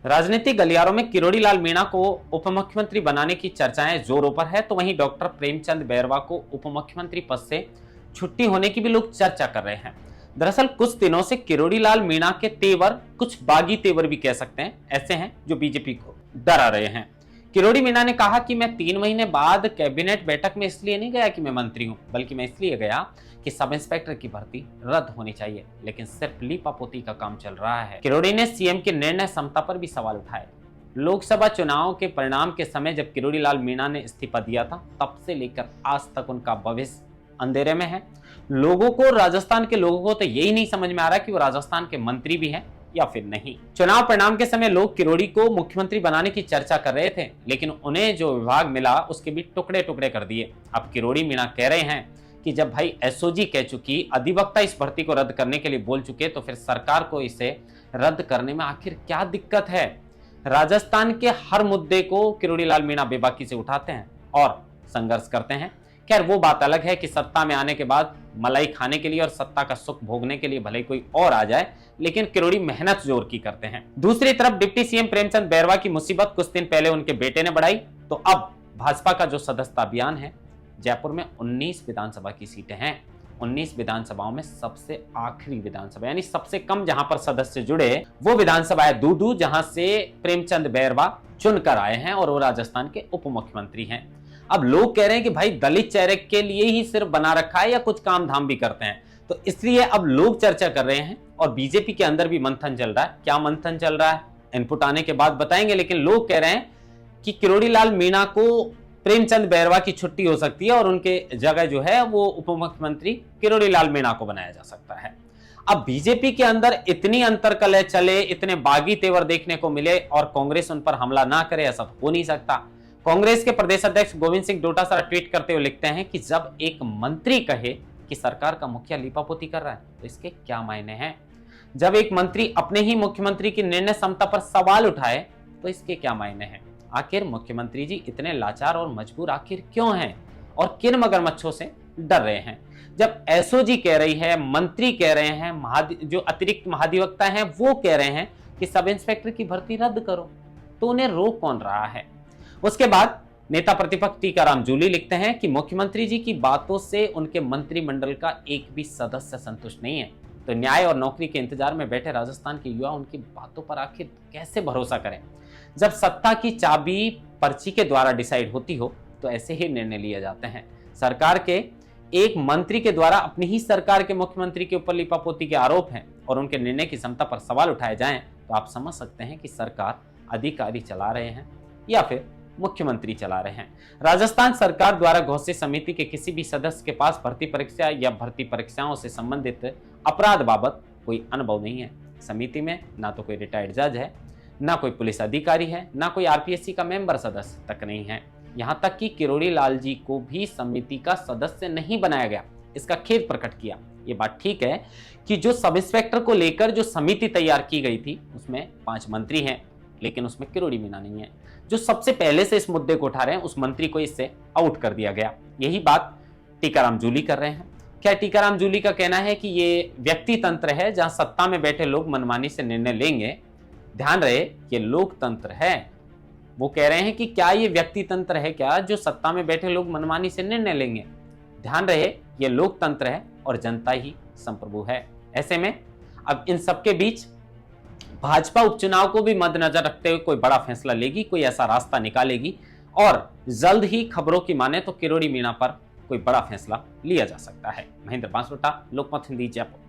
राजनीतिक गलियारों में किरोड़ी लाल मीणा को उप मुख्यमंत्री बनाने की चर्चाएं जोरों पर है, तो वहीं डॉक्टर प्रेमचंद बैरवा को उप मुख्यमंत्री पद से छुट्टी होने की भी लोग चर्चा कर रहे हैं। दरअसल कुछ दिनों से किरोड़ी लाल मीणा के तेवर, कुछ बागी तेवर भी कह सकते हैं, ऐसे हैं जो बीजेपी को डरा रहे हैं। किरोड़ी मीणा ने कहा कि मैं 3 महीने बाद कैबिनेट बैठक में इसलिए नहीं गया कि मैं मंत्री हूं, बल्कि मैं इसलिए गया कि सब इंस्पेक्टर की भर्ती रद्द होनी चाहिए, लेकिन सिर्फ लीपापोती का काम चल रहा है। किरोड़ी ने सीएम के निर्णय क्षमता पर भी सवाल उठाए। लोकसभा चुनाव के परिणाम के समय जब किरोड़ी लाल मीणा ने इस्तीफा दिया था, तब से लेकर आज तक उनका भविष्य अंधेरे में है। लोगों को, राजस्थान के लोगों को तो यही नहीं समझ में आ रहा कि वो राजस्थान के मंत्री भी हैं या फिर नहीं। चुनाव परिणाम के समय लोग किरोड़ी को मुख्यमंत्री बनाने की चर्चा कर रहे थे, लेकिन उन्हें जो विभाग मिला उसके भी टुकड़े टुकड़े कर दिए। अब किरोड़ी मीणा कह रहे हैं कि जब भाई एसओजी कह चुकी, अधिवक्ता इस भर्ती को रद्द करने के लिए बोल चुके, तो फिर सरकार को इसे रद्द करने में आखिर क्या दिक्कत है। राजस्थान के हर मुद्दे को किरोड़ी लाल मीणा बेबाकी से उठाते हैं और संघर्ष करते हैं। खैर, वो बात अलग है कि सत्ता में आने के बाद मलाई खाने के लिए और सत्ता का सुख भोगने के लिए भले कोई और आ जाए, लेकिन किरोड़ी मेहनत जोर की करते हैं। दूसरी तरफ डिप्टी सीएम प्रेमचंद बैरवा की मुसीबत कुछ दिन पहले उनके बेटे ने बढ़ाई, तो अब भाजपा का जो सदस्यता अभियान है, जयपुर में 19 विधानसभा की सीटें हैं। 19 विधानसभाओं में सबसे आखिरी विधानसभा, यानी सबसे कम जहां पर सदस्य जुड़े, वो विधानसभा है दूदू, जहां से प्रेमचंद बैरवा चुनकर आए हैं और वो राजस्थान के उप मुख्यमंत्री हैं। अब लोग कह रहे हैं कि भाई दलित चेहरे के लिए ही सिर्फ बना रखा है या कुछ काम धाम भी करते हैं, तो इसलिए अब लोग चर्चा कर रहे हैं और बीजेपी के अंदर भी मंथन चल रहा है। क्या मंथन चल रहा है, इनपुट आने के बाद बताएंगे, लेकिन लोग कह रहे हैं कि किरोड़ी लाल मीणा को प्रेमचंद बैरवा की छुट्टी हो सकती है और उनके जगह जो है वो उप मुख्यमंत्री किरोड़ी लाल मीणा को बनाया जा सकता है। अब बीजेपी के अंदर इतनी अंतर्कलह चले, इतने बागी तेवर देखने को मिले और कांग्रेस उन पर हमला ना करे, ऐसा हो नहीं सकता। कांग्रेस के प्रदेश अध्यक्ष गोविंद सिंह डोटासरा ट्वीट करते हुए लिखते हैं कि जब एक मंत्री कहे कि सरकार का मुखिया लीपापोती कर रहा है, तो इसके क्या मायने हैं। जब एक मंत्री अपने ही मुख्यमंत्री की निर्णय क्षमता पर सवाल उठाए, तो इसके क्या मायने हैं। आखिर मुख्यमंत्री जी इतने लाचार और मजबूर आखिर क्यों हैं और किन मगरमच्छों से डर रहे हैं। जब एसओजी कह रही है, मंत्री कह रहे हैं, जो अतिरिक्त महाधिवक्ता हैं वो कह रहे हैं कि सब इंस्पेक्टर की भर्ती रद्द करो, तो उन्हें रोक कौन रहा है। उसके बाद नेता प्रतिपक्ष टीकाराम जूली लिखते हैं कि मुख्यमंत्री जी की बातों से उनके मंत्रिमंडल का एक भी सदस्य संतुष्ट नहीं है, तो न्याय और नौकरी के इंतजार में बैठे राजस्थान के युवा उनकी बातों पर आखिर कैसे भरोसा करें। जब सत्ता की चाबी पर्ची के द्वारा डिसाइड होती हो, तो ऐसे ही निर्णय लिए जाते हैं। सरकार के एक मंत्री के द्वारा अपनी ही सरकार के मुख्यमंत्री के ऊपर लीपापोती के आरोप हैं और उनके निर्णय की क्षमता पर सवाल उठाए जाएं, तो आप समझ सकते हैं कि सरकार अधिकारी चला रहे हैं या फिर मुख्यमंत्री चला रहे हैं। राजस्थान सरकार द्वारा घोषित समिति के किसी भी सदस्य के पास भर्ती परीक्षा या भर्ती परीक्षाओं से संबंधित अपराध बाबत कोई अनुभव नहीं है। समिति में ना तो कोई रिटायर्ड जज है, ना कोई पुलिस अधिकारी है, ना कोई आरपीएससी का मेंबर सदस्य तक नहीं है। यहां तक कि किरोड़ी लाल जी को भी समिति का सदस्य नहीं बनाया गया, इसका खेद प्रकट किया। ये बात ठीक है कि जो सब इंस्पेक्टर को लेकर जो समिति तैयार की गई थी, उसमें 5 मंत्री हैं, लेकिन उसमें किरोड़ी मीणा नहीं है। जो सबसे पहले से इस मुद्दे को उठा रहे हैं, उस मंत्री को इससे आउट कर दिया गया। यही बात टीकाराम जूली कर रहे हैं। क्या टीकाराम जूली का कहना है कि ये व्यक्ति तंत्र है, जहां सत्ता में बैठे लोग मनमानी से निर्णय लेंगे। ध्यान रहे, ये लोकतंत्र है। वो कह रहे हैं कि क्या ये व्यक्ति तंत्र है क्या, जो सत्ता में बैठे लोग मनमानी से निर्णय लेंगे। ध्यान रहे, ये लोकतंत्र है और जनता ही संप्रभु है। ऐसे में अब इन सबके बीच भाजपा उपचुनाव को भी मद्देनजर रखते हुए कोई बड़ा फैसला लेगी, कोई ऐसा रास्ता निकालेगी और जल्द ही खबरों की माने तो किरोड़ी मीणा पर कोई बड़ा फैसला लिया जा सकता है। महेंद्र बांसवाड़ा, लोकमत हिंदी, जयपुर।